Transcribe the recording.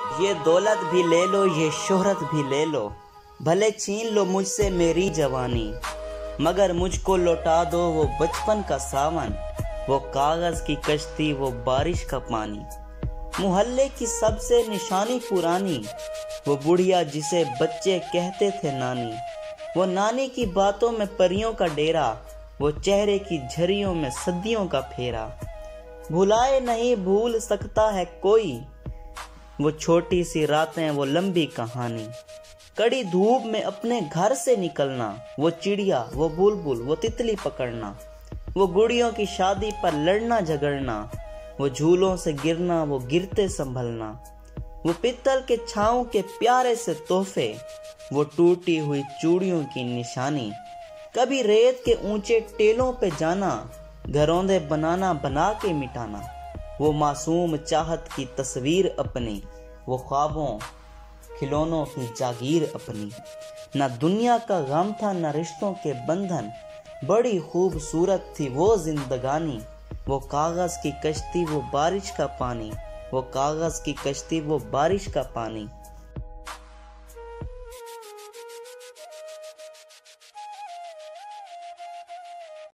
ये दौलत भी ले लो, ये शोहरत भी ले लो, भले छीन लो मुझसे मेरी जवानी, मगर मुझको लौटा दो वो बचपन का सावन, वो कागज की कश्ती, वो बारिश का पानी। मोहल्ले की सबसे निशानी पुरानी, वो बुढ़िया जिसे बच्चे कहते थे नानी। वो नानी की बातों में परियों का डेरा, वो चेहरे की झरियों में सदियों का फेरा। भुलाए नहीं भूल सकता है कोई, वो छोटी सी रातें, वो लंबी कहानी। कड़ी धूप में अपने घर से निकलना, वो चिड़िया, वो बुलबुल, वो तितली पकड़ना। वो गुड़ियों की शादी पर लड़ना झगड़ना, वो झूलों से गिरना, वो गिरते संभलना। वो पित्तल के छाँव के प्यारे से तोहफे, वो टूटी हुई चूड़ियों की निशानी। कभी रेत के ऊंचे टेलों पे जाना, घरौंदे बनाना बना के मिटाना। वो मासूम चाहत की तस्वीर अपनी, वो ख्वाबों खिलौनों की जागीर अपनी। ना दुनिया का गम था ना रिश्तों के बंधन, बड़ी खूबसूरत थी वो जिंदगानी। वो कागज की कश्ती, वो बारिश का पानी, वो कागज की कश्ती, वो बारिश का पानी।